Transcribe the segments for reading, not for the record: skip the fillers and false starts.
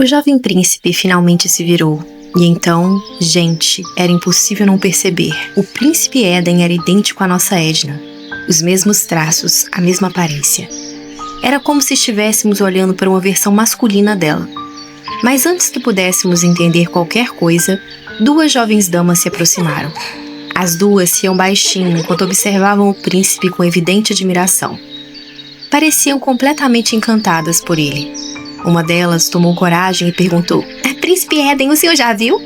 O jovem príncipe finalmente se virou. E então, gente, era impossível não perceber. O príncipe Éden era idêntico à nossa Edna. Os mesmos traços, a mesma aparência. Era como se estivéssemos olhando para uma versão masculina dela. Mas antes que pudéssemos entender qualquer coisa, duas jovens damas se aproximaram. As duas riam baixinho enquanto observavam o príncipe com evidente admiração. Pareciam completamente encantadas por ele. Uma delas tomou coragem e perguntou: "Príncipe Éden, o senhor já viu?"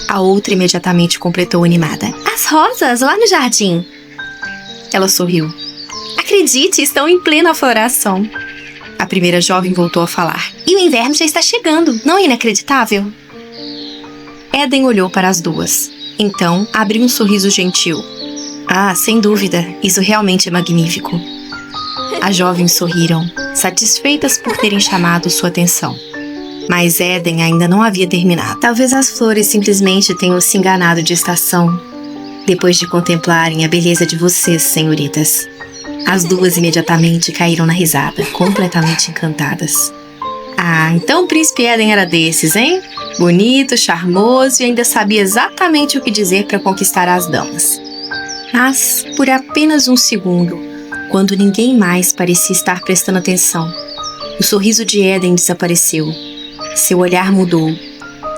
A outra imediatamente completou animada: "As rosas lá no jardim." Ela sorriu. "Acredite, estão em plena floração." A primeira jovem voltou a falar: "E o inverno já está chegando, não é inacreditável?" Éden olhou para as duas. Então, abriu um sorriso gentil. "Ah, sem dúvida, isso realmente é magnífico." As jovens sorriram, satisfeitas por terem chamado sua atenção. Mas Éden ainda não havia terminado. "Talvez as flores simplesmente tenham se enganado de estação, depois de contemplarem a beleza de vocês, senhoritas." As duas imediatamente caíram na risada, completamente encantadas. "Ah, então o príncipe Éden era desses, hein? Bonito, charmoso e ainda sabia exatamente o que dizer para conquistar as damas." Mas, por apenas um segundo, quando ninguém mais parecia estar prestando atenção, o sorriso de Éden desapareceu. Seu olhar mudou.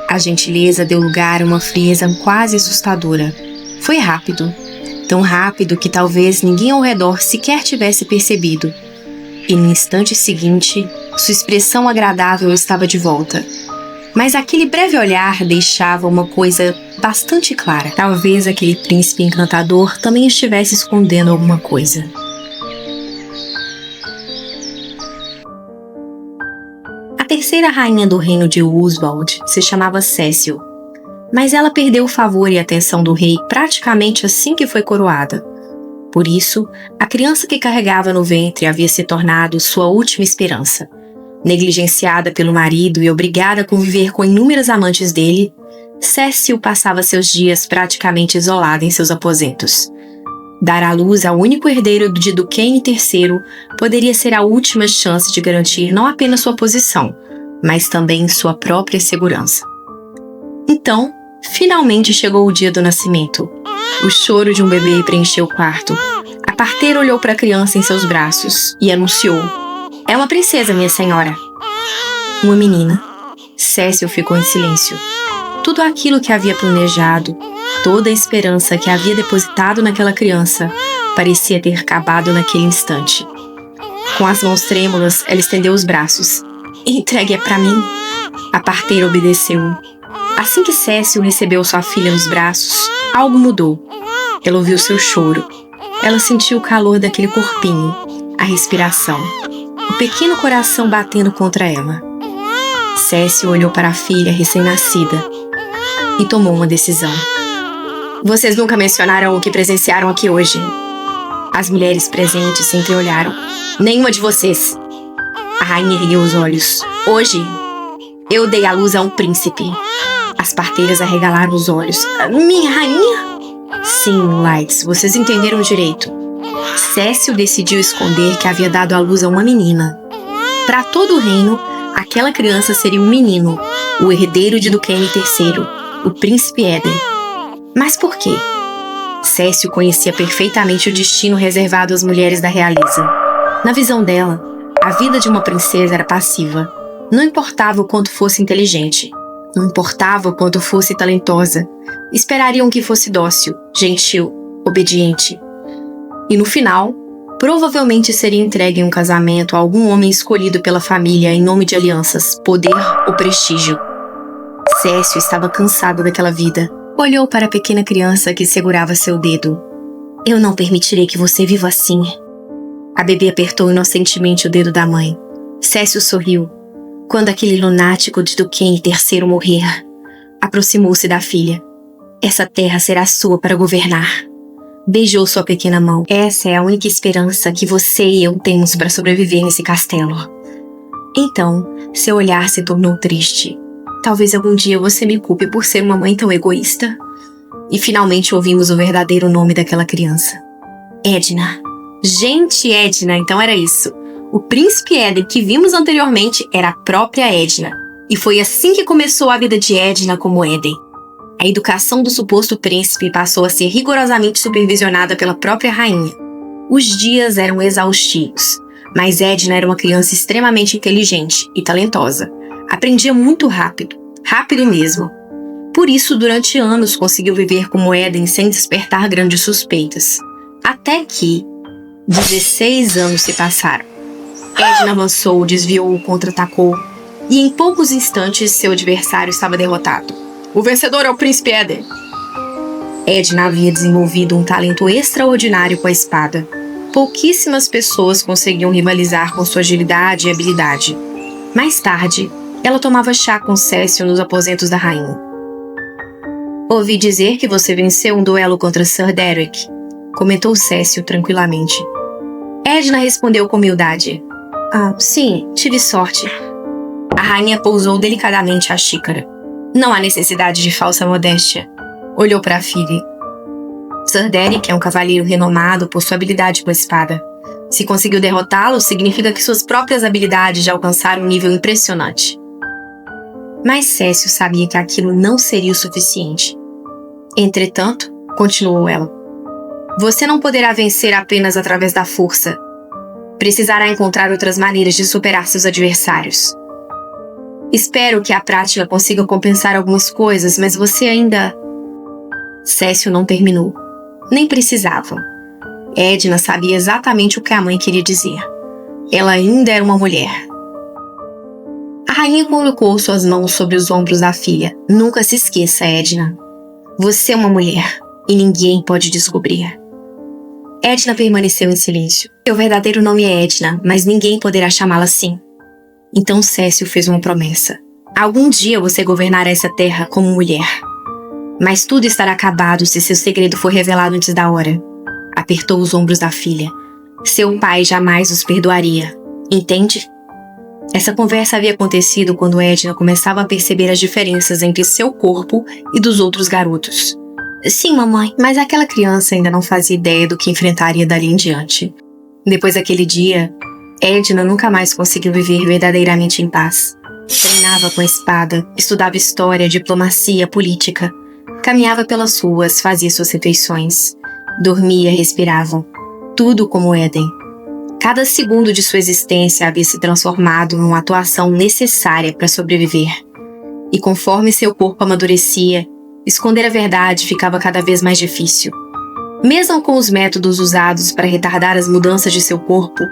A gentileza deu lugar a uma frieza quase assustadora. Foi rápido. Tão rápido que talvez ninguém ao redor sequer tivesse percebido. E no instante seguinte, sua expressão agradável estava de volta. Mas aquele breve olhar deixava uma coisa bastante clara. Talvez aquele príncipe encantador também estivesse escondendo alguma coisa. A terceira rainha do reino de Oswald se chamava Cécil, mas ela perdeu o favor e a atenção do rei praticamente assim que foi coroada. Por isso, a criança que carregava no ventre havia se tornado sua última esperança. Negligenciada pelo marido e obrigada a conviver com inúmeras amantes dele, Cécil passava seus dias praticamente isolada em seus aposentos. Dar à luz ao único herdeiro de Duquesne III poderia ser a última chance de garantir não apenas sua posição, mas também sua própria segurança. Então, finalmente chegou o dia do nascimento. O choro de um bebê preencheu o quarto. A parteira olhou para a criança em seus braços e anunciou: "É uma princesa, minha senhora." Uma menina. Cécil ficou em silêncio. Tudo aquilo que havia planejado, toda a esperança que havia depositado naquela criança, parecia ter acabado naquele instante. Com as mãos trêmulas, ela estendeu os braços. "Entregue-a para mim." A parteira obedeceu. Assim que Cécil recebeu sua filha nos braços, algo mudou. Ela ouviu seu choro. Ela sentiu o calor daquele corpinho, a respiração, o pequeno coração batendo contra ela. Cécil olhou para a filha recém-nascida e tomou uma decisão. "Vocês nunca mencionaram o que presenciaram aqui hoje." As mulheres presentes se entreolharam. "Nenhuma de vocês." A rainha ergueu os olhos. "Hoje, eu dei à luz a um príncipe." As parteiras arregalaram os olhos. "Minha rainha?" "Sim, Lights, vocês entenderam direito." Cécil decidiu esconder que havia dado à luz a uma menina. Para todo o reino, aquela criança seria um menino, o herdeiro de Duquesne III, o príncipe Éden. Mas por quê? Cécil conhecia perfeitamente o destino reservado às mulheres da realeza. Na visão dela, a vida de uma princesa era passiva. Não importava o quanto fosse inteligente. Não importava o quanto fosse talentosa. Esperariam que fosse dócil, gentil, obediente. E no final, provavelmente seria entregue em um casamento a algum homem escolhido pela família em nome de alianças, poder ou prestígio. Cécil estava cansado daquela vida. Olhou para a pequena criança que segurava seu dedo. "Eu não permitirei que você viva assim." A bebê apertou inocentemente o dedo da mãe. Cécil sorriu. Quando aquele lunático de Duquesne III morrer, aproximou-se da filha. "Essa terra será sua para governar." Beijou sua pequena mão. "Essa é a única esperança que você e eu temos para sobreviver nesse castelo." Então, seu olhar se tornou triste. "Talvez algum dia você me culpe por ser uma mãe tão egoísta." E finalmente ouvimos o verdadeiro nome daquela criança. Edna. Gente, Edna, então era isso. O príncipe Éden que vimos anteriormente era a própria Edna. E foi assim que começou a vida de Edna como Éden. A educação do suposto príncipe passou a ser rigorosamente supervisionada pela própria rainha. Os dias eram exaustivos, mas Edna era uma criança extremamente inteligente e talentosa. Aprendia muito rápido, rápido mesmo. Por isso, durante anos conseguiu viver como Éden sem despertar grandes suspeitas. Até que 16 anos se passaram. Edna avançou, desviou, contra-atacou, e em poucos instantes seu adversário estava derrotado. O vencedor é o príncipe Éden. Edna havia desenvolvido um talento extraordinário com a espada. Pouquíssimas pessoas conseguiam rivalizar com sua agilidade e habilidade. Mais tarde, ela tomava chá com Cécio nos aposentos da rainha. Ouvi dizer que você venceu um duelo contra Sir Derek, comentou Cécio tranquilamente. Edna respondeu com humildade. Sim, tive sorte. A rainha pousou delicadamente a xícara. Não há necessidade de falsa modéstia. Olhou para a filha. Sir Derek é um cavalheiro renomado por sua habilidade com a espada. Se conseguiu derrotá-lo, significa que suas próprias habilidades já alcançaram um nível impressionante. Mas Cécio sabia que aquilo não seria o suficiente. Entretanto, continuou ela, você não poderá vencer apenas através da força. Precisará encontrar outras maneiras de superar seus adversários. Espero que a prática consiga compensar algumas coisas, mas você ainda... Cécio não terminou. Nem precisava. Edna sabia exatamente o que a mãe queria dizer. Ela ainda era uma mulher. A rainha colocou suas mãos sobre os ombros da filha. Nunca se esqueça, Edna. Você é uma mulher e ninguém pode descobrir. Edna permaneceu em silêncio. Seu verdadeiro nome é Edna, mas ninguém poderá chamá-la assim. Então Cécio fez uma promessa. Algum dia você governará essa terra como mulher. Mas tudo estará acabado se seu segredo for revelado antes da hora. Apertou os ombros da filha. Seu pai jamais os perdoaria. Entende? Essa conversa havia acontecido quando Edna começava a perceber as diferenças entre seu corpo e dos outros garotos. Sim, mamãe, mas aquela criança ainda não fazia ideia do que enfrentaria dali em diante. Depois daquele dia, Edna nunca mais conseguiu viver verdadeiramente em paz. Treinava com a espada, estudava história, diplomacia, política. Caminhava pelas ruas, fazia suas refeições. Dormia, respirava. Tudo como Éden. Cada segundo de sua existência havia se transformado numa atuação necessária para sobreviver. E conforme seu corpo amadurecia, esconder a verdade ficava cada vez mais difícil. Mesmo com os métodos usados para retardar as mudanças de seu corpo,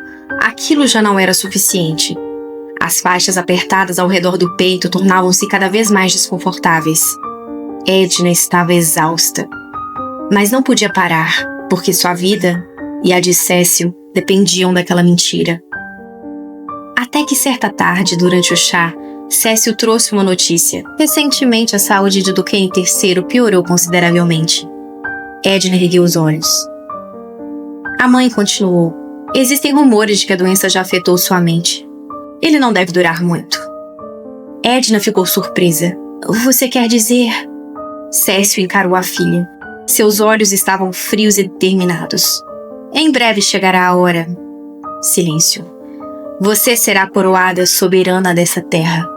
aquilo já não era suficiente. As faixas apertadas ao redor do peito tornavam-se cada vez mais desconfortáveis. Edna estava exausta. Mas não podia parar, porque sua vida e a de Cécio dependiam daquela mentira. Até que certa tarde, durante o chá, Cécio trouxe uma notícia. Recentemente, a saúde de Duquesne III piorou consideravelmente. Edna ergueu os olhos. A mãe continuou. Existem rumores de que a doença já afetou sua mente. Ele não deve durar muito. Edna ficou surpresa. Você quer dizer... Cécio encarou a filha. Seus olhos estavam frios e determinados. Em breve chegará a hora. Silêncio. Você será coroada soberana dessa terra.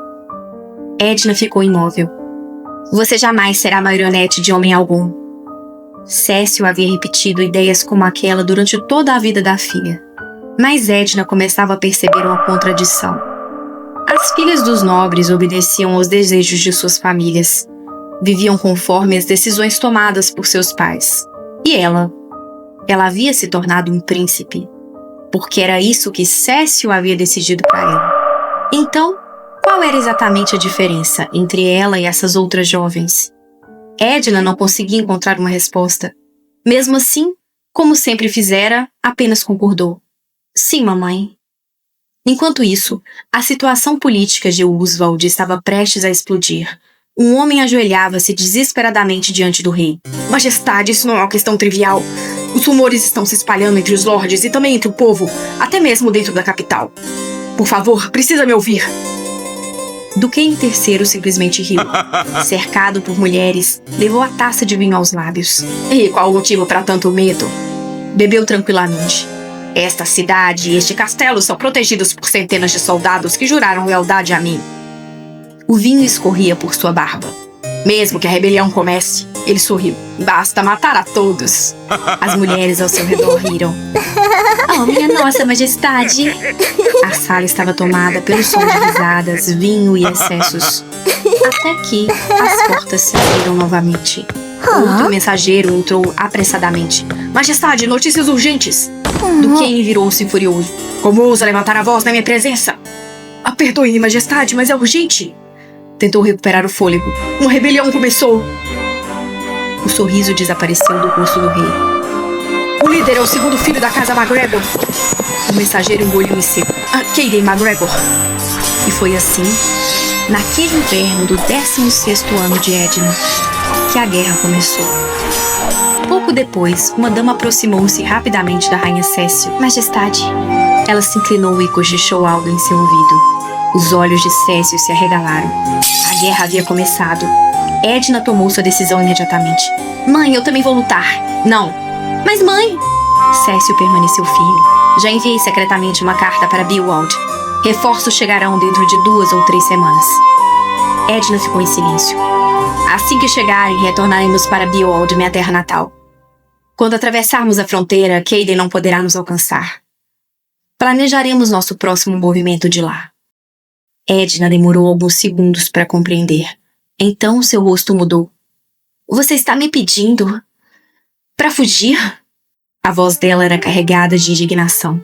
Edna ficou imóvel. Você jamais será marionete de homem algum. Cécio havia repetido ideias como aquela durante toda a vida da filha. Mas Edna começava a perceber uma contradição. As filhas dos nobres obedeciam aos desejos de suas famílias. Viviam conforme as decisões tomadas por seus pais. E ela havia se tornado um príncipe, porque era isso que Cécio havia decidido para ela. Então, qual era exatamente a diferença entre ela e essas outras jovens? Edna não conseguia encontrar uma resposta. Mesmo assim, como sempre fizera, apenas concordou. Sim, mamãe. Enquanto isso, a situação política de Oswald estava prestes a explodir. Um homem ajoelhava-se desesperadamente diante do rei. Majestade, isso não é uma questão trivial. Os rumores estão se espalhando entre os lordes e também entre o povo, até mesmo dentro da capital. Por favor, precisa me ouvir. Duquesne III simplesmente riu. Cercado por mulheres, levou a taça de vinho aos lábios. E qual o motivo para tanto medo? Bebeu tranquilamente. Esta cidade e este castelo são protegidos por centenas de soldados que juraram lealdade a mim. O vinho escorria por sua barba. Mesmo que a rebelião comece, ele sorriu. Basta matar a todos. As mulheres ao seu redor riram. Oh, minha nossa majestade! A sala estava tomada pelo som de risadas, vinho e excessos. Até que as portas se abriram novamente. Outro mensageiro entrou apressadamente. Majestade, notícias urgentes! Duquesne virou-se furioso. Como ousa levantar a voz na minha presença? Perdoe-me, majestade, mas é urgente. Tentou recuperar o fôlego. Uma rebelião começou. O sorriso desapareceu do rosto do rei. O líder é o segundo filho da casa MacGregor. O mensageiro engoliu em seco. Kaden MacGregor. E foi assim, naquele inverno do 16º ano de Edna, que a guerra começou. Pouco depois, uma dama aproximou-se rapidamente da rainha Cécio. Majestade. Ela se inclinou e cochichou algo em seu ouvido. Os olhos de Cécio se arregalaram. A guerra havia começado. Edna tomou sua decisão imediatamente. Mãe, eu também vou lutar. Não. Mas mãe... Cécio permaneceu firme. Já enviei secretamente uma carta para Beowulf. Reforços chegarão dentro de 2 ou 3 semanas. Edna ficou em silêncio. Assim que chegarem, retornaremos para Beowulf, minha terra natal. Quando atravessarmos a fronteira, Kaden não poderá nos alcançar. Planejaremos nosso próximo movimento de lá. Edna demorou alguns segundos para compreender. Então seu rosto mudou. Você está me pedindo para fugir? A voz dela era carregada de indignação.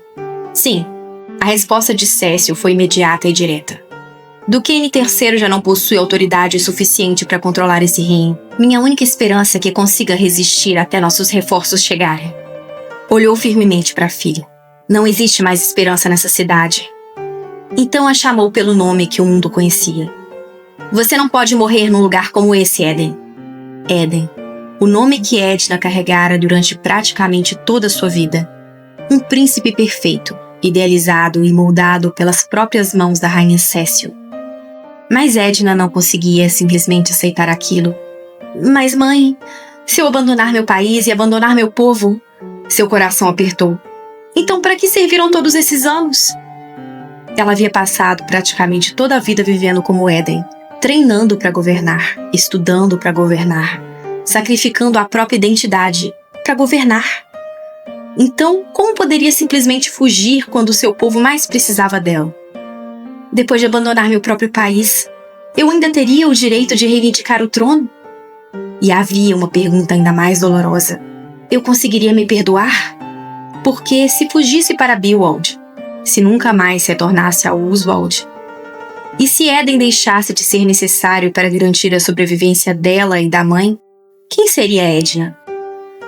Sim, a resposta de Cécio foi imediata e direta. Duquesne III já não possui autoridade suficiente para controlar esse reino. Minha única esperança é que consiga resistir até nossos reforços chegarem. Olhou firmemente para a filha. Não existe mais esperança nessa cidade. Então a chamou pelo nome que o mundo conhecia. Você não pode morrer num lugar como esse, Eden. Eden, o nome que Edna carregara durante praticamente toda a sua vida. Um príncipe perfeito, idealizado e moldado pelas próprias mãos da rainha Cécio. Mas Edna não conseguia simplesmente aceitar aquilo. Mas mãe, se eu abandonar meu país e abandonar meu povo... Seu coração apertou. Então para que serviram todos esses anos? Ela havia passado praticamente toda a vida vivendo como Eden, treinando para governar, estudando para governar, sacrificando a própria identidade para governar. Então, como poderia simplesmente fugir quando seu povo mais precisava dela? Depois de abandonar meu próprio país, eu ainda teria o direito de reivindicar o trono? E havia uma pergunta ainda mais dolorosa. Eu conseguiria me perdoar? Porque se fugisse para Beowulf, se nunca mais retornasse a Oswald, e se Eden deixasse de ser necessário para garantir a sobrevivência dela e da mãe, quem seria Edna?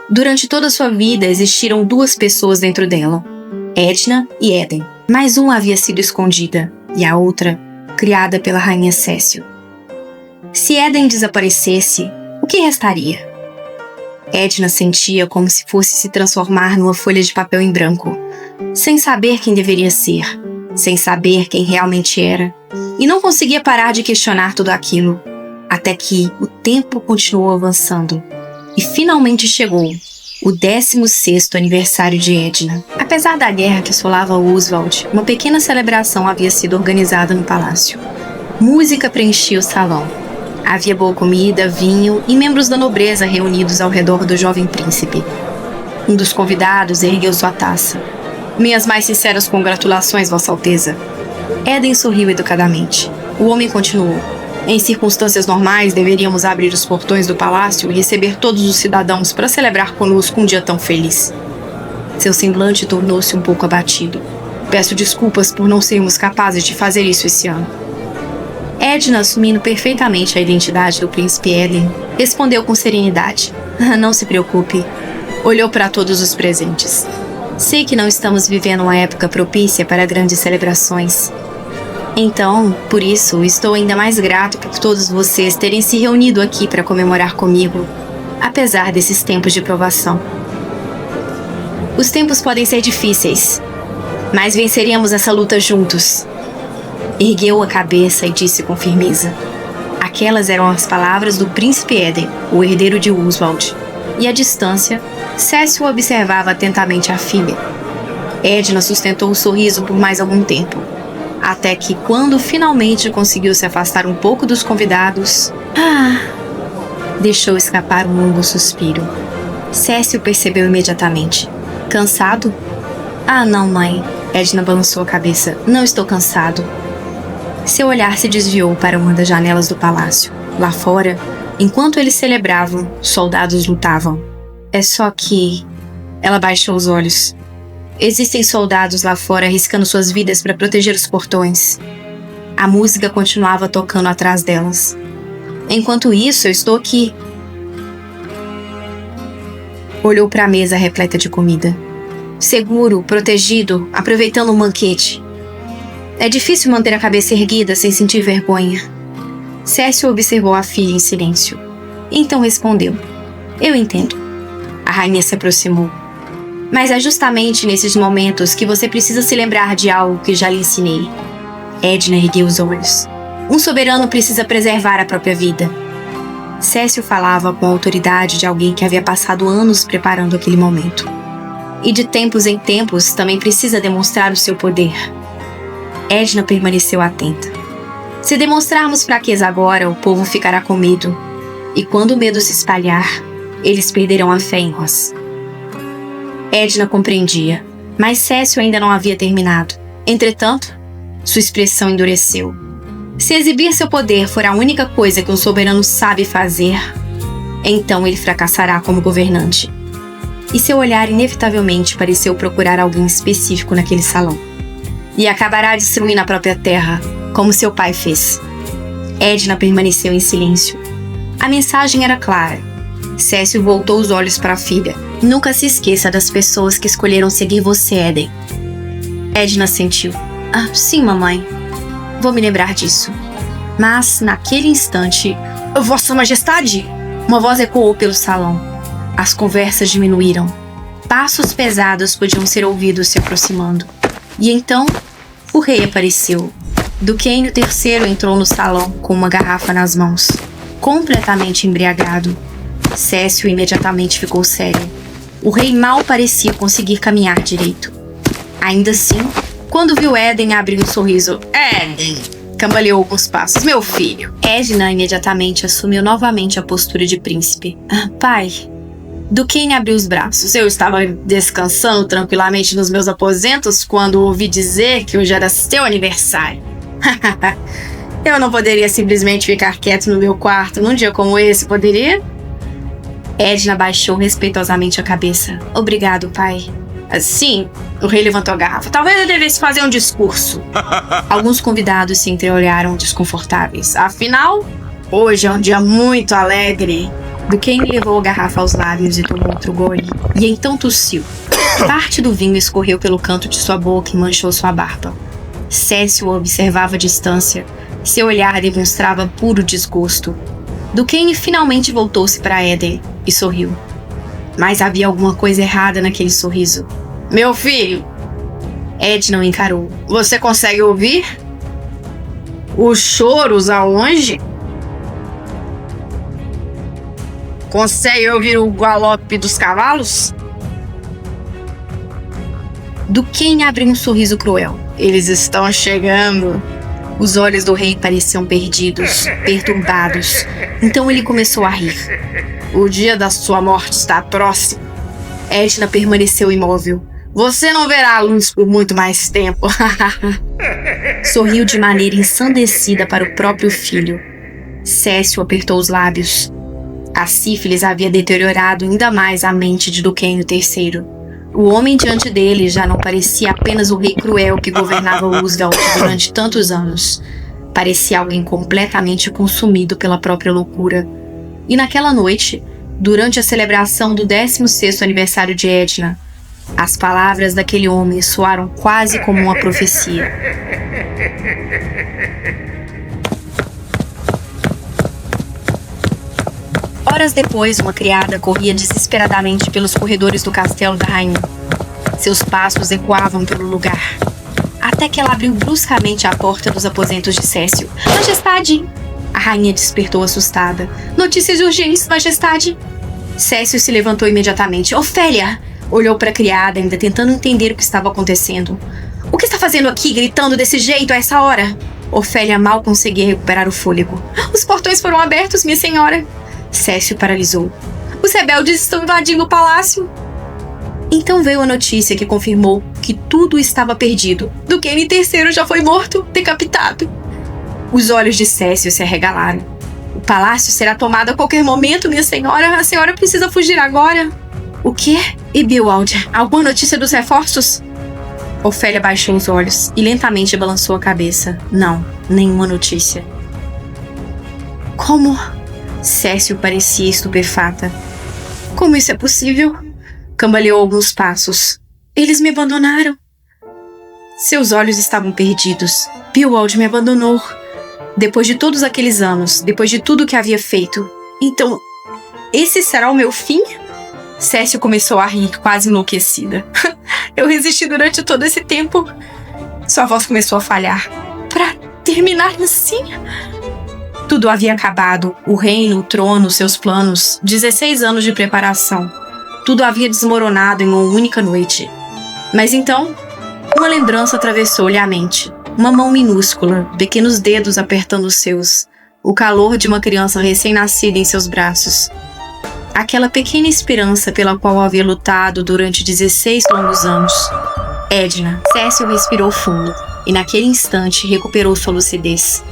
Durante toda sua vida existiram 2 pessoas dentro dela, Edna e Eden, mas uma havia sido escondida e a outra criada pela rainha Cécio. Se Eden desaparecesse, o que restaria? Edna sentia como se fosse se transformar numa folha de papel em branco, sem saber quem deveria ser, sem saber quem realmente era, e não conseguia parar de questionar tudo aquilo, até que o tempo continuou avançando, e finalmente chegou o 16º aniversário de Edna. Apesar da guerra que assolava Oswald, uma pequena celebração havia sido organizada no palácio. Música preenchia o salão. Havia boa comida, vinho e membros da nobreza reunidos ao redor do jovem príncipe. Um dos convidados ergueu sua taça. Minhas mais sinceras congratulações, Vossa Alteza. Eden sorriu educadamente. O homem continuou. Em circunstâncias normais, deveríamos abrir os portões do palácio e receber todos os cidadãos para celebrar conosco um dia tão feliz. Seu semblante tornou-se um pouco abatido. Peço desculpas por não sermos capazes de fazer isso esse ano. Edna, assumindo perfeitamente a identidade do príncipe Eden, respondeu com serenidade. Não se preocupe. Olhou para todos os presentes. Sei que não estamos vivendo uma época propícia para grandes celebrações. Então, por isso, estou ainda mais grato por todos vocês terem se reunido aqui para comemorar comigo, apesar desses tempos de provação. Os tempos podem ser difíceis, mas venceremos essa luta juntos. Ergueu a cabeça e disse com firmeza. Aquelas eram as palavras do príncipe Eden, o herdeiro de Oswald, e à distância, Cécio observava atentamente a filha. Edna sustentou o sorriso por mais algum tempo. Até que, quando finalmente conseguiu se afastar um pouco dos convidados, deixou escapar um longo suspiro. Cécio percebeu imediatamente. Cansado? Ah, não, mãe. Edna balançou a cabeça. Não estou cansado. Seu olhar se desviou para uma das janelas do palácio. Lá fora, enquanto eles celebravam, soldados lutavam. É só que... Ela baixou os olhos. Existem soldados lá fora arriscando suas vidas para proteger os portões. A música continuava tocando atrás delas. Enquanto isso, eu estou aqui. Olhou para a mesa repleta de comida. Seguro, protegido, aproveitando um banquete. É difícil manter a cabeça erguida sem sentir vergonha. Cécio observou a filha em silêncio. Então respondeu. Eu entendo. A rainha se aproximou. Mas é justamente nesses momentos que você precisa se lembrar de algo que já lhe ensinei. Edna ergueu os olhos. Um soberano precisa preservar a própria vida. Cécio falava com a autoridade de alguém que havia passado anos preparando aquele momento. E de tempos em tempos também precisa demonstrar o seu poder. Edna permaneceu atenta. Se demonstrarmos fraqueza agora, o povo ficará com medo. E quando o medo se espalhar, eles perderão a fé em nós. Edna compreendia, mas Cécio ainda não havia terminado. Entretanto, sua expressão endureceu. Se exibir seu poder for a única coisa que um soberano sabe fazer, então ele fracassará como governante. E seu olhar inevitavelmente pareceu procurar alguém específico naquele salão. E acabará destruindo a própria terra, como seu pai fez. Edna permaneceu em silêncio. A mensagem era clara. Cécio voltou os olhos para a filha. Nunca se esqueça das pessoas que escolheram seguir você, Eden. Edna sentiu. Ah, sim, mamãe. Vou me lembrar disso. Mas, naquele instante... Vossa Majestade! Uma voz ecoou pelo salão. As conversas diminuíram. Passos pesados podiam ser ouvidos se aproximando. E então, o rei apareceu. Duquesne III entrou no salão com uma garrafa nas mãos, completamente embriagado. Cécio imediatamente ficou sério. O rei mal parecia conseguir caminhar direito. Ainda assim, quando viu Eden abrir um sorriso, Eden! Cambaleou alguns passos. Meu filho! Edna imediatamente assumiu novamente a postura de príncipe. Pai... Duquesne abriu os braços. Eu estava descansando tranquilamente nos meus aposentos quando ouvi dizer que hoje era seu aniversário. Eu não poderia simplesmente ficar quieto no meu quarto num dia como esse, poderia? Edna baixou respeitosamente a cabeça. Obrigado, pai. Sim, o rei levantou a garrafa. Talvez eu devesse fazer um discurso. Alguns convidados se entreolharam desconfortáveis. Afinal, hoje é um dia muito alegre. Duquesne levou a garrafa aos lábios e tomou outro gole. E então tossiu. Parte do vinho escorreu pelo canto de sua boca e manchou sua barba. Cécio o observava à distância. Seu olhar demonstrava puro desgosto. Duquesne finalmente voltou-se para Eden e sorriu. Mas havia alguma coisa errada naquele sorriso. Meu filho! Edna o encarou. Você consegue ouvir? Os choros ao longe? Consegue ouvir o galope dos cavalos? Duquesne abriu um sorriso cruel. Eles estão chegando. Os olhos do rei pareciam perdidos, perturbados. Então ele começou a rir. O dia da sua morte está próximo. Edna permaneceu imóvel. Você não verá a luz por muito mais tempo. Sorriu de maneira ensandecida para o próprio filho. Cécio apertou os lábios. A sífilis havia deteriorado ainda mais a mente de Duquesne III. O homem diante dele já não parecia apenas o rei cruel que governava Roosevelt durante tantos anos. Parecia alguém completamente consumido pela própria loucura. E naquela noite, durante a celebração do 16º aniversário de Edna, as palavras daquele homem soaram quase como uma profecia. Horas depois, uma criada corria desesperadamente pelos corredores do castelo da rainha. Seus passos ecoavam pelo lugar. Até que ela abriu bruscamente a porta dos aposentos de Cécio. Majestade! A rainha despertou assustada. Notícias urgentes, majestade! Cécio se levantou imediatamente. Ofélia! Olhou para a criada, ainda tentando entender o que estava acontecendo. O que está fazendo aqui, gritando desse jeito a essa hora? Ofélia mal conseguia recuperar o fôlego. Os portões foram abertos, minha senhora. Cécio paralisou. Os rebeldes estão invadindo o palácio. Então veio a notícia que confirmou que tudo estava perdido. Duquesne III já foi morto, decapitado. Os olhos de Cécio se arregalaram. O palácio será tomado a qualquer momento, minha senhora. A senhora precisa fugir agora. O quê? E Beowulf, alguma notícia dos reforços? Ofélia baixou os olhos e lentamente balançou a cabeça. Não, nenhuma notícia. Como? Cécio parecia estupefata. Como isso é possível? Cambaleou alguns passos. Eles me abandonaram. Seus olhos estavam perdidos. Beowulf me abandonou. Depois de todos aqueles anos, depois de tudo que havia feito. Então, esse será o meu fim? Cécio começou a rir, quase enlouquecida. Eu resisti durante todo esse tempo. Sua voz começou a falhar. Pra terminar assim? Tudo havia acabado. O reino, o trono, seus planos. 16 anos de preparação. Tudo havia desmoronado em uma única noite. Mas então, uma lembrança atravessou-lhe a mente. Uma mão minúscula, pequenos dedos apertando os seus. O calor de uma criança recém-nascida em seus braços. Aquela pequena esperança pela qual havia lutado durante 16 longos anos. Edna. Cécio respirou fundo e naquele instante recuperou sua lucidez.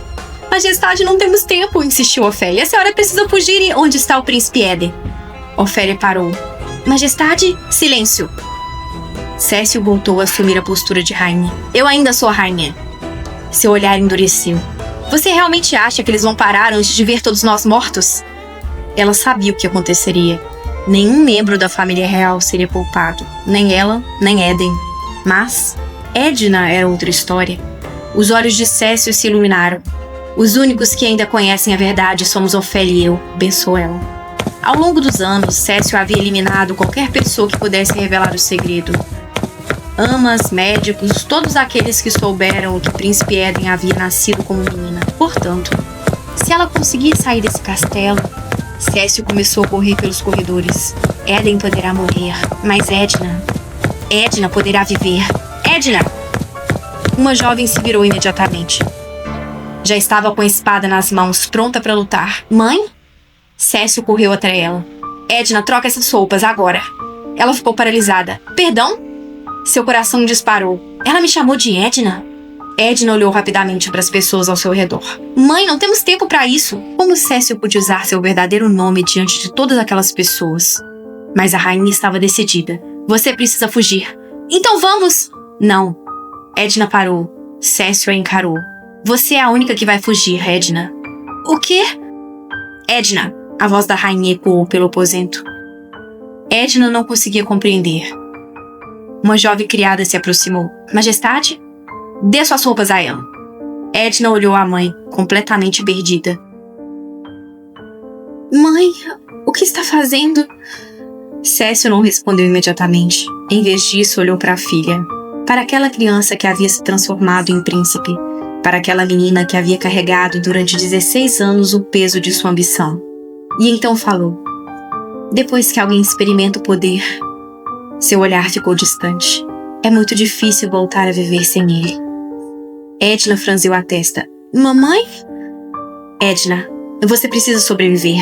Majestade, não temos tempo, insistiu Ofélia. A senhora precisa fugir. E onde está o príncipe Éden? Ofélia parou. Majestade, silêncio. Cécio voltou a assumir a postura de rainha. Eu ainda sou a rainha. Seu olhar endureceu. Você realmente acha que eles vão parar antes de ver todos nós mortos? Ela sabia o que aconteceria. Nenhum membro da família real seria poupado. Nem ela, nem Éden. Mas Edna era outra história. Os olhos de Cécio se iluminaram. Os únicos que ainda conhecem a verdade somos Ofélia e eu, pensou ela. Ao longo dos anos, Cécio havia eliminado qualquer pessoa que pudesse revelar o segredo. Amas, médicos, todos aqueles que souberam que o príncipe Éden havia nascido como menina. Portanto, se ela conseguir sair desse castelo... Cécio começou a correr pelos corredores. Éden poderá morrer, mas Edna poderá viver. Edna! Uma jovem se virou imediatamente. Já estava com a espada nas mãos, pronta para lutar. Mãe? Cécio correu até ela. Edna, troca essas roupas, agora. Ela ficou paralisada. Perdão? Seu coração disparou. Ela me chamou de Edna? Edna olhou rapidamente para as pessoas ao seu redor. Mãe, não temos tempo para isso. Como Cécio podia usar seu verdadeiro nome diante de todas aquelas pessoas? Mas a rainha estava decidida. Você precisa fugir. Então vamos! Não. Edna parou. Cécio a encarou. Você é a única que vai fugir, Edna. O quê? Edna. A voz da rainha ecoou pelo aposento. Edna não conseguia compreender. Uma jovem criada se aproximou. Majestade? Dê suas roupas a ela. Edna olhou a mãe, completamente perdida. Mãe, o que está fazendo? Cécio não respondeu imediatamente. Em vez disso, olhou para a filha. Para aquela criança que havia se transformado em príncipe. Para aquela menina que havia carregado durante 16 anos o peso de sua ambição. E então falou. Depois que alguém experimenta o poder, seu olhar ficou distante. É muito difícil voltar a viver sem ele. Edna franziu a testa. Mamãe? Edna, você precisa sobreviver.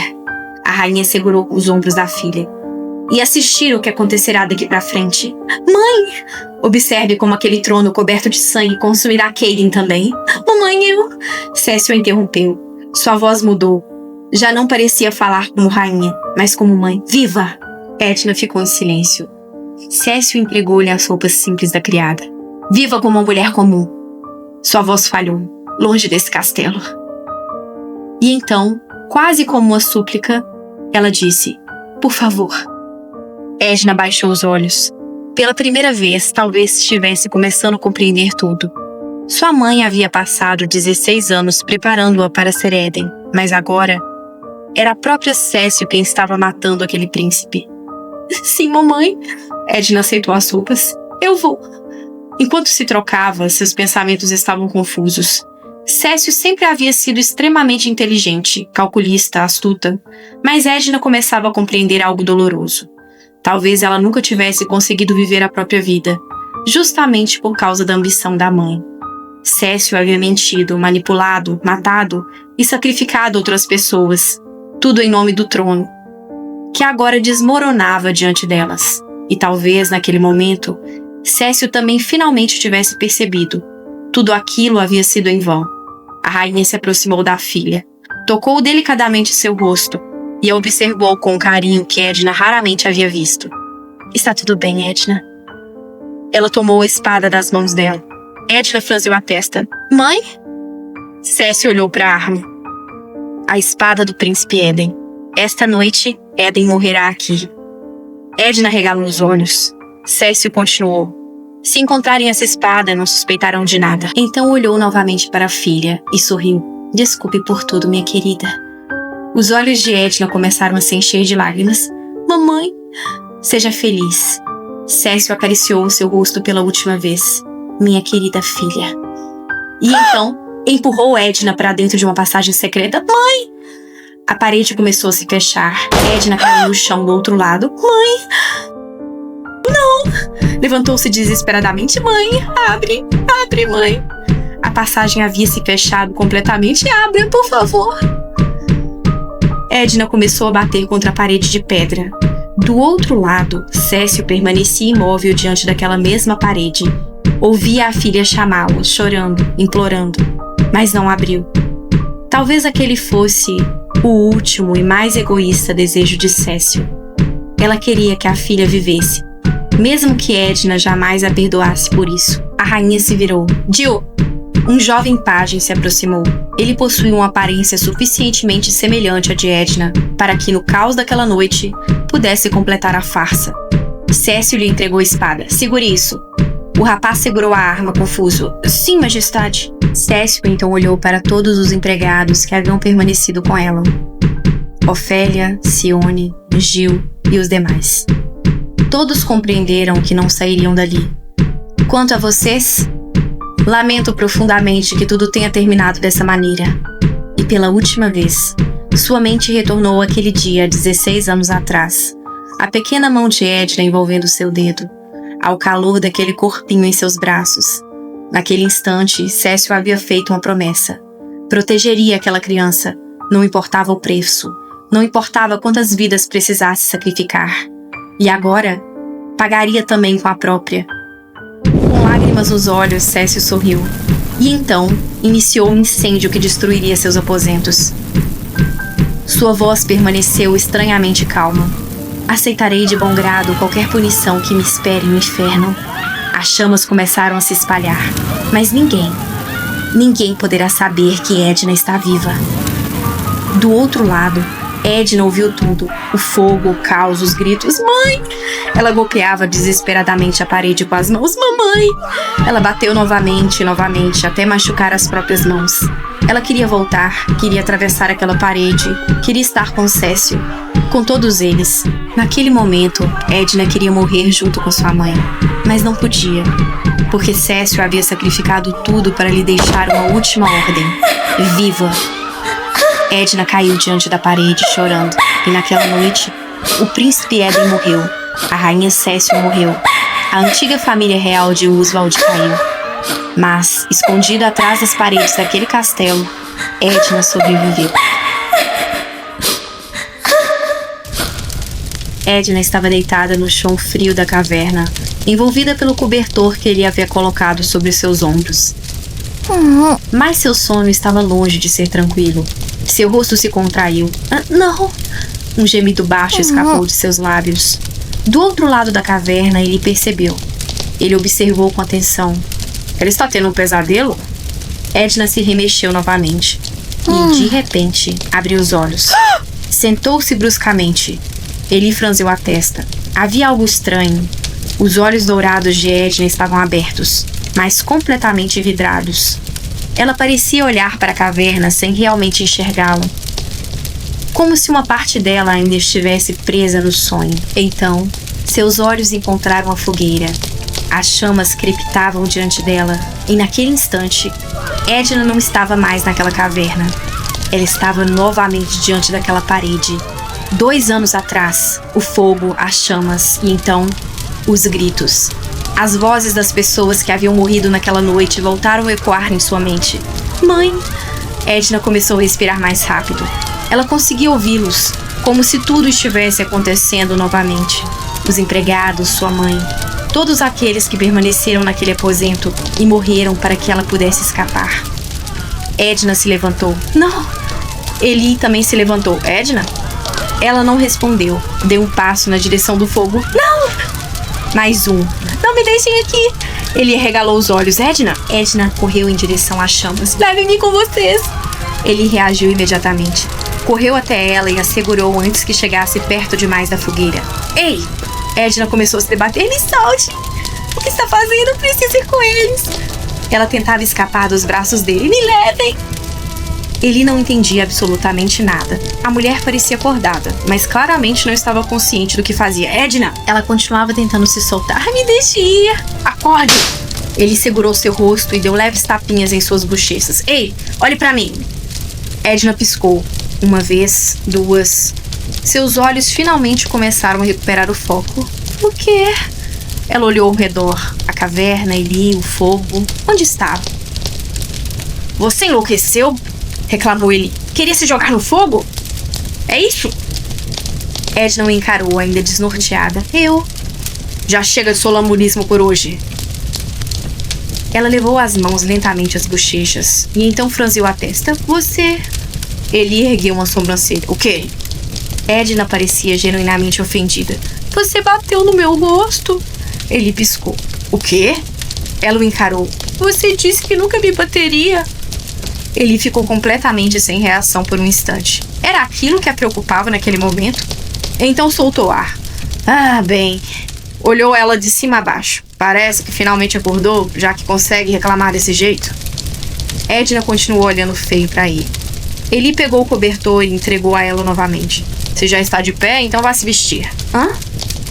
A rainha segurou os ombros da filha. E assistir o que acontecerá daqui pra frente. Mãe! Observe como aquele trono coberto de sangue consumirá Kaden também. Mamãe, eu... Cécio a interrompeu. Sua voz mudou. Já não parecia falar como rainha, mas como mãe. Viva! Edna ficou em silêncio. Cécio entregou-lhe as roupas simples da criada. Viva como uma mulher comum. Sua voz falhou, longe desse castelo. E então, quase como uma súplica, ela disse, por favor. Edna baixou os olhos. Pela primeira vez, talvez estivesse começando a compreender tudo. Sua mãe havia passado 16 anos preparando-a para ser Éden, mas agora era a própria Cécio quem estava matando aquele príncipe. Sim, mamãe. Edna aceitou as roupas. Eu vou. Enquanto se trocava, seus pensamentos estavam confusos. Cécio sempre havia sido extremamente inteligente, calculista, astuta, mas Edna começava a compreender algo doloroso. Talvez ela nunca tivesse conseguido viver a própria vida. justamente por causa da ambição da mãe. Cécio havia mentido, manipulado, matado e sacrificado outras pessoas, tudo em nome do trono, que agora desmoronava diante delas. E talvez, naquele momento, Cécio também finalmente tivesse percebido. Tudo aquilo havia sido em vão. A rainha se aproximou da filha, tocou delicadamente seu rosto e a observou com um carinho que Edna raramente havia visto. Está tudo bem, Edna? Ela tomou a espada das mãos dela. Edna franziu a testa. Mãe? Cécio olhou para a arma. A espada do príncipe Eden. Esta noite, Eden morrerá aqui. Edna regalou os olhos. Cécio continuou. Se encontrarem essa espada, não suspeitarão de nada. Então olhou novamente para a filha e sorriu. Desculpe por tudo, minha querida. Os olhos de Edna começaram a se encher de lágrimas. Mamãe, seja feliz. Cécio acariciou seu rosto pela última vez. Minha querida filha. E então, empurrou Edna para dentro de uma passagem secreta. Mãe! A parede começou a se fechar. Edna caiu no chão do outro lado. Mãe! Não! Levantou-se desesperadamente. Mãe, abre! Abre, mãe! A passagem havia se fechado completamente. Abra, por favor! Edna começou a bater contra a parede de pedra. Do outro lado, Cécio permanecia imóvel diante daquela mesma parede. Ouvia a filha chamá-lo, chorando, implorando, mas não abriu. Talvez aquele fosse o último e mais egoísta desejo de Cécio. Ela queria que a filha vivesse, mesmo que Edna jamais a perdoasse por isso. A rainha se virou. Dio! Um jovem pajem se aproximou. Ele possuía uma aparência suficientemente semelhante à de Edna para que, no caos daquela noite, pudesse completar a farsa. Cécio lhe entregou a espada. Segure isso. O rapaz segurou a arma, confuso. Sim, majestade. Cécio então olhou para todos os empregados que haviam permanecido com ela. Ofélia, Sione, Gil e os demais. Todos compreenderam que não sairiam dali. Quanto a vocês, lamento profundamente que tudo tenha terminado dessa maneira. E pela última vez, sua mente retornou àquele dia 16 anos atrás. A pequena mão de Edna envolvendo seu dedo, ao calor daquele corpinho em seus braços. Naquele instante, Cécio havia feito uma promessa. Protegeria aquela criança, não importava o preço, não importava quantas vidas precisasse sacrificar. E agora, pagaria também com a própria. Com lágrimas nos olhos, Cécio sorriu. E então, iniciou um incêndio que destruiria seus aposentos. Sua voz permaneceu estranhamente calma. Aceitarei de bom grado qualquer punição que me espere no inferno. As chamas começaram a se espalhar, mas ninguém poderá saber que Edna está viva. Do outro lado, Edna ouviu tudo. O fogo, o caos, os gritos. Mãe! Ela golpeava desesperadamente a parede com as mãos. Mamãe! Ela bateu novamente, até machucar as próprias mãos. Ela queria voltar, queria atravessar aquela parede, queria estar com Cécio, com todos eles. Naquele momento, Edna queria morrer junto com sua mãe, mas não podia, porque Cécio havia sacrificado tudo para lhe deixar uma última ordem. Viva! Edna caiu diante da parede, chorando, e naquela noite, o príncipe Eden morreu, a rainha Cécio morreu, a antiga família real de Oswald caiu. Mas, escondida atrás das paredes daquele castelo, Edna sobreviveu. Edna estava deitada no chão frio da caverna, envolvida pelo cobertor que ele havia colocado sobre seus ombros. Mas seu sono estava longe de ser tranquilo. Seu rosto se contraiu. Não! Um gemido baixo escapou de seus lábios. Do outro lado da caverna, ele percebeu. Ele observou com atenção. Ela está tendo um pesadelo? Edna se remexeu novamente. E, de repente, abriu os olhos. Sentou-se bruscamente. Ele franziu a testa. Havia algo estranho. Os olhos dourados de Edna estavam abertos, mas completamente vidrados. Ela parecia olhar para a caverna sem realmente enxergá-la, como se uma parte dela ainda estivesse presa no sonho. Então, seus olhos encontraram a fogueira. As chamas crepitavam diante dela, e naquele instante, Edna não estava mais naquela caverna. Ela estava novamente diante daquela parede. 2 anos atrás, o fogo, as chamas e então, os gritos. As vozes das pessoas que haviam morrido naquela noite voltaram a ecoar em sua mente. Mãe! Edna começou a respirar mais rápido. Ela conseguia ouvi-los, como se tudo estivesse acontecendo novamente. Os empregados, sua mãe, todos aqueles que permaneceram naquele aposento e morreram para que ela pudesse escapar. Edna se levantou. Não! Eli também se levantou. Edna? Ela não respondeu. Deu um passo na direção do fogo. Não! Mais um. Não me deixem aqui! Ele regalou os olhos. Edna? Edna correu em direção às chamas. Levem-me com vocês! Ele reagiu imediatamente. Correu até ela e a segurou antes que chegasse perto demais da fogueira. Ei! Edna começou a se debater. Me solte! O que está fazendo? Eu preciso ir com eles! Ela tentava escapar dos braços dele. Me levem! Eli não entendia absolutamente nada. A mulher parecia acordada, mas claramente não estava consciente do que fazia. Edna! Ela continuava tentando se soltar. Me deixe ir! Acorde! Ele segurou seu rosto e deu leves tapinhas em suas bochechas. Ei, olhe pra mim! Edna piscou. Uma vez, duas. Seus olhos finalmente começaram a recuperar o foco. O quê? Ela olhou ao redor. A caverna, Eli, o fogo. Onde estava? Você enlouqueceu? Reclamou ele. Queria se jogar no fogo? É isso? Edna o encarou, ainda desnorteada. Eu. Já chega de solambulismo por hoje. Ela levou as mãos lentamente às bochechas e então franziu a testa. Você... Ele ergueu uma sobrancelha. O quê? Edna parecia genuinamente ofendida. Você bateu no meu rosto. Ele piscou. O quê? Ela o encarou. Você disse que nunca me bateria. Ele ficou completamente sem reação por um instante. Era aquilo que a preocupava naquele momento? Então soltou ar. Ah, bem. Olhou ela de cima a baixo. Parece que finalmente acordou, já que consegue reclamar desse jeito. Edna continuou olhando feio para ele. Ele pegou o cobertor e entregou a ela novamente. Você já está de pé, então vá se vestir. Hã?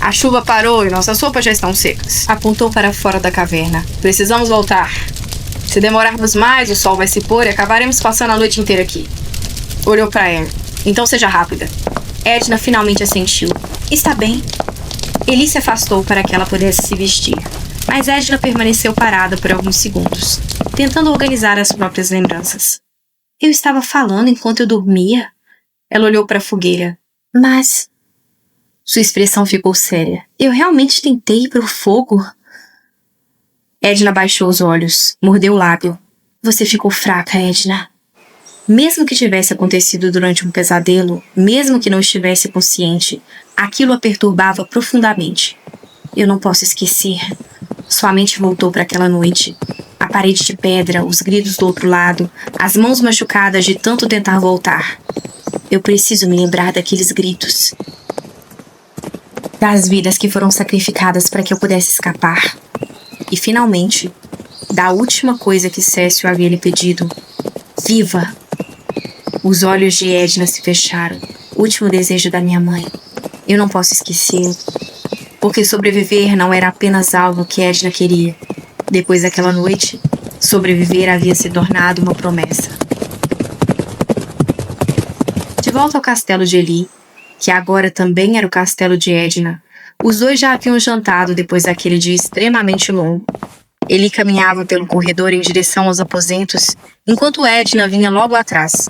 A chuva parou e nossas roupas já estão secas. Apontou para fora da caverna. Precisamos voltar. Se demorarmos mais, o sol vai se pôr e acabaremos passando a noite inteira aqui. Olhou para ela. Então seja rápida. Edna finalmente assentiu. Está bem. Eli se afastou para que ela pudesse se vestir. Mas Edna permaneceu parada por alguns segundos, tentando organizar as próprias lembranças. Eu estava falando enquanto eu dormia? Ela olhou para a fogueira. Mas... Sua expressão ficou séria. Eu realmente tentei ir para o fogo? Edna baixou os olhos, mordeu o lábio. Você ficou fraca, Edna. Mesmo que tivesse acontecido durante um pesadelo, mesmo que não estivesse consciente, aquilo a perturbava profundamente. Eu não posso esquecer. Sua mente voltou para aquela noite. A parede de pedra, os gritos do outro lado, as mãos machucadas de tanto tentar voltar. Eu preciso me lembrar daqueles gritos. Das vidas que foram sacrificadas para que eu pudesse escapar. E, finalmente, da última coisa que Cécio havia lhe pedido. Viva! Os olhos de Edna se fecharam. O último desejo da minha mãe. Eu não posso esquecê-lo. Porque sobreviver não era apenas algo que Edna queria. Depois daquela noite, sobreviver havia se tornado uma promessa. De volta ao castelo de Eli, que agora também era o castelo de Edna, os dois já haviam jantado depois daquele dia extremamente longo. Eli caminhava pelo corredor em direção aos aposentos, enquanto Edna vinha logo atrás.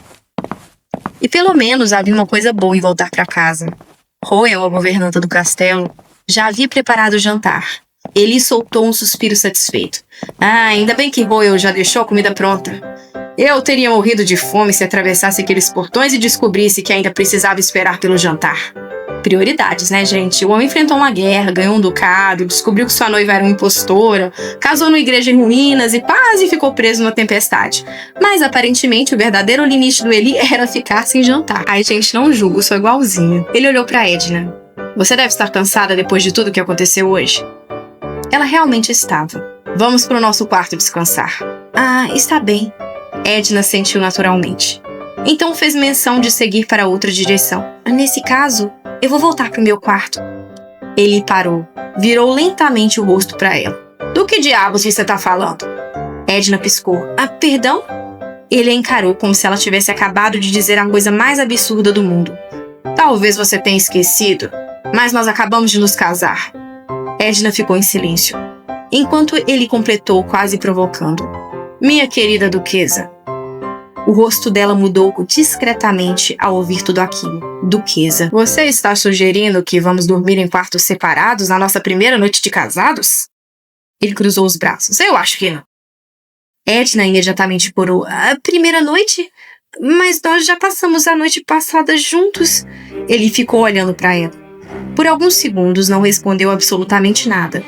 E pelo menos havia uma coisa boa em voltar para casa. Royal, a governanta do castelo, já havia preparado o jantar. Eli soltou um suspiro satisfeito. Ainda bem que Royal já deixou a comida pronta. Eu teria morrido de fome se atravessasse aqueles portões e descobrisse que ainda precisava esperar pelo jantar. Prioridades, né, gente? O homem enfrentou uma guerra, ganhou um ducado, descobriu que sua noiva era uma impostora, casou numa igreja em ruínas e quase ficou preso numa tempestade. Mas, aparentemente, o verdadeiro limite do Eli era ficar sem jantar. Ai, gente, não julgo, sou igualzinho. Ele olhou pra Edna. Você deve estar cansada depois de tudo que aconteceu hoje. Ela realmente estava. Vamos pro nosso quarto descansar. Ah, está bem. Edna sentiu naturalmente. Então fez menção de seguir para outra direção. Nesse caso, eu vou voltar pro meu quarto. Ele parou. Virou lentamente o rosto para ela. Do que diabos você tá falando? Edna piscou. Perdão? Ele a encarou como se ela tivesse acabado de dizer a coisa mais absurda do mundo. Talvez você tenha esquecido, mas nós acabamos de nos casar. Edna ficou em silêncio. enquanto ele completou quase provocando: minha querida duquesa. O rosto dela mudou discretamente ao ouvir tudo aquilo. Duquesa, você está sugerindo que vamos dormir em quartos separados na nossa primeira noite de casados? Ele cruzou os braços. Eu acho que não. Edna imediatamente porou. A primeira noite? Mas nós já passamos a noite passada juntos. Ele ficou olhando para ela. Por alguns segundos não respondeu absolutamente nada.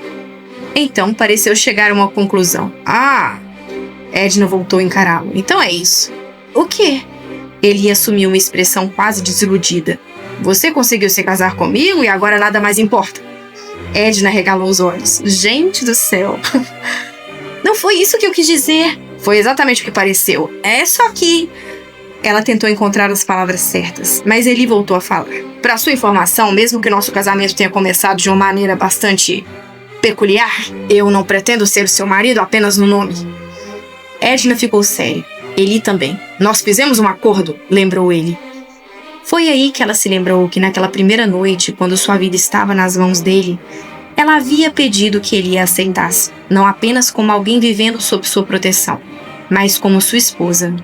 Então pareceu chegar a uma conclusão. Ah! Edna voltou a encará-lo. Então é isso. O quê? Ele assumiu uma expressão quase desiludida. Você conseguiu se casar comigo e agora nada mais importa. Edna regalou os olhos. Gente do céu. Não foi isso que eu quis dizer. Foi exatamente o que pareceu. É só que... Ela tentou encontrar as palavras certas, mas ele voltou a falar. Para sua informação, mesmo que nosso casamento tenha começado de uma maneira bastante peculiar, eu não pretendo ser o seu marido apenas no nome. Edna ficou séria. Ele também. Nós fizemos um acordo, lembrou ele. Foi aí que ela se lembrou que naquela primeira noite, quando sua vida estava nas mãos dele, ela havia pedido que ele a aceitasse, não apenas como alguém vivendo sob sua proteção, mas como sua esposa.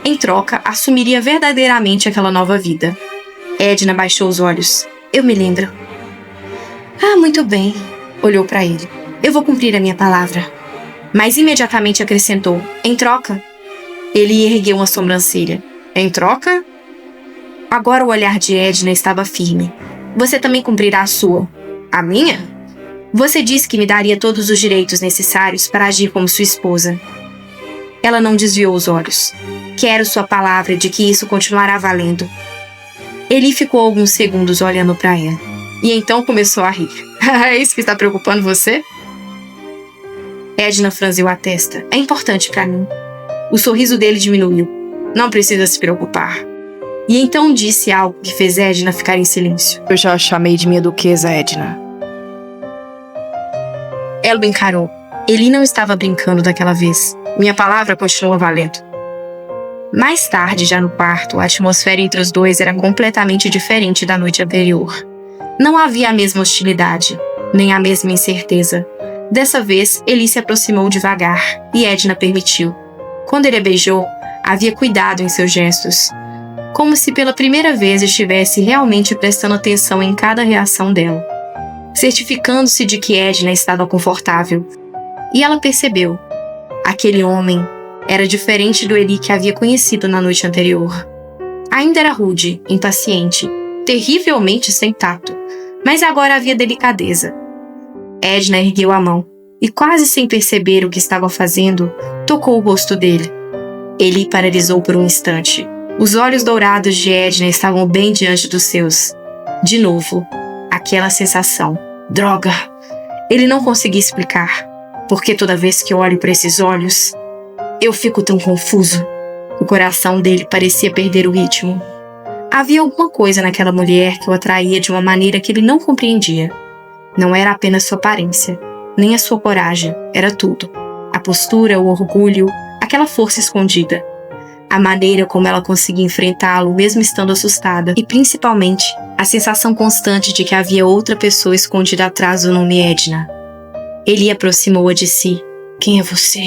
Em troca, assumiria verdadeiramente aquela nova vida. Edna baixou os olhos. Eu me lembro. Ah, muito bem. Olhou para ele. Eu vou cumprir a minha palavra. Mas imediatamente acrescentou. Em troca? Ele ergueu uma sobrancelha. Em troca? Agora o olhar de Edna estava firme. Você também cumprirá a sua. A minha? Você disse que me daria todos os direitos necessários para agir como sua esposa. Ela não desviou os olhos. Quero sua palavra de que isso continuará valendo. Ele ficou alguns segundos olhando para ela. E então começou a rir. É isso que está preocupando você? Edna franziu a testa. É importante para mim. O sorriso dele diminuiu. Não precisa se preocupar. E então disse algo que fez Edna ficar em silêncio. Eu já a chamei de minha duquesa, Edna. Ela o encarou. Ele não estava brincando daquela vez. Minha palavra continua valendo. Mais tarde, já no quarto, a atmosfera entre os dois era completamente diferente da noite anterior. Não havia a mesma hostilidade, nem a mesma incerteza. Dessa vez, ele se aproximou devagar, e Edna permitiu. Quando ele a beijou, havia cuidado em seus gestos. Como se pela primeira vez estivesse realmente prestando atenção em cada reação dela. Certificando-se de que Edna estava confortável. E ela percebeu. Aquele homem era diferente do Eli que havia conhecido na noite anterior. Ainda era rude, impaciente, terrivelmente sem tato, mas agora havia delicadeza. Edna ergueu a mão e, quase sem perceber o que estava fazendo, tocou o rosto dele. Eli paralisou por um instante. Os olhos dourados de Edna estavam bem diante dos seus. De novo, aquela sensação. Droga! Ele não conseguia explicar. Porque toda vez que olho para esses olhos, eu fico tão confuso. O coração dele parecia perder o ritmo. Havia alguma coisa naquela mulher que o atraía de uma maneira que ele não compreendia. Não era apenas sua aparência, nem a sua coragem, era tudo. A postura, o orgulho, aquela força escondida. A maneira como ela conseguia enfrentá-lo mesmo estando assustada e, principalmente, a sensação constante de que havia outra pessoa escondida atrás do nome Edna. Ele aproximou-a de si. Quem é você?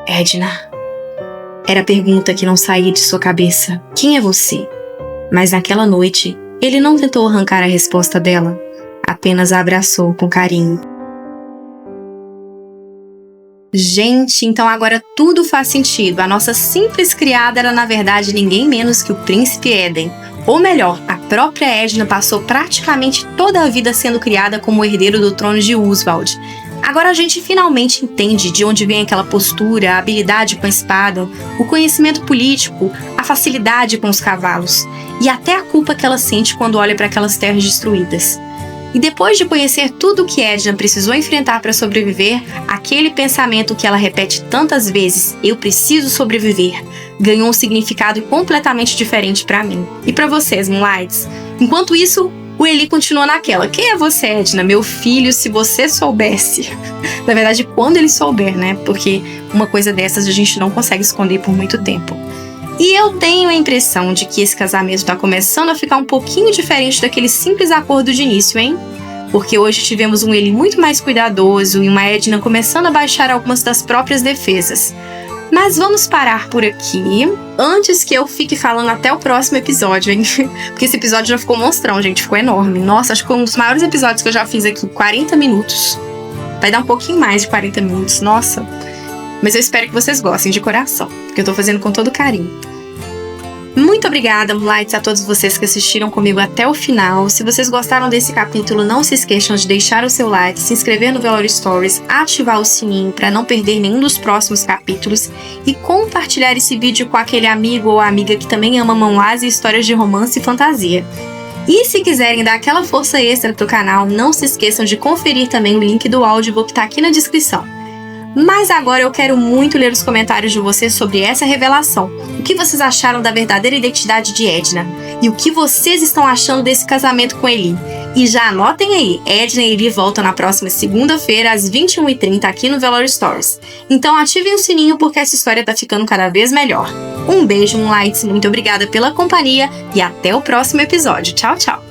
Edna. Era a pergunta que não saía de sua cabeça. Quem é você? Mas naquela noite, ele não tentou arrancar a resposta dela. Apenas a abraçou com carinho. Gente, então agora tudo faz sentido. A nossa simples criada era na verdade ninguém menos que o príncipe Eden. Ou melhor, a própria Edna passou praticamente toda a vida sendo criada como herdeiro do trono de Oswald. Agora a gente finalmente entende de onde vem aquela postura, a habilidade com a espada, o conhecimento político, a facilidade com os cavalos e até a culpa que ela sente quando olha para aquelas terras destruídas. E depois de conhecer tudo o que Edna precisou enfrentar para sobreviver, aquele pensamento que ela repete tantas vezes, eu preciso sobreviver, ganhou um significado completamente diferente para mim. E para vocês, Moonlights? Enquanto isso, o Eli continua naquela. Quem é você, Edna? Meu filho, se você soubesse. Na verdade, quando ele souber, né? Porque uma coisa dessas a gente não consegue esconder por muito tempo. E eu tenho a impressão de que esse casamento tá começando a ficar um pouquinho diferente daquele simples acordo de início, hein? porque hoje tivemos um Eli muito mais cuidadoso e uma Edna começando a baixar algumas das próprias defesas. Mas vamos parar por aqui, antes que eu fique falando até o próximo episódio, hein? Porque esse episódio já ficou monstrão, gente, ficou enorme. Nossa, acho que foi um dos maiores episódios que eu já fiz aqui, 40 minutos. Vai dar um pouquinho mais de 40 minutos, nossa. Mas eu espero que vocês gostem de coração, porque eu tô fazendo com todo carinho. Muito obrigada, Moonlights, a todos vocês que assistiram comigo até o final. Se vocês gostaram desse capítulo, não se esqueçam de deixar o seu like, se inscrever no Velório Stories, ativar o sininho para não perder nenhum dos próximos capítulos e compartilhar esse vídeo com aquele amigo ou amiga que também ama manhwas e histórias de romance e fantasia. E se quiserem dar aquela força extra pro canal, não se esqueçam de conferir também o link do Audible que tá aqui na descrição. Mas agora eu quero muito ler os comentários de vocês sobre essa revelação. O que vocês acharam da verdadeira identidade de Edna? E o que vocês estão achando desse casamento com Eli? E já anotem aí, Edna e Eli voltam na próxima segunda-feira às 21h30 aqui no Velório Stories. Então ativem o sininho porque essa história tá ficando cada vez melhor. Um beijo, Moonlights, muito obrigada pela companhia e até o próximo episódio. Tchau, tchau!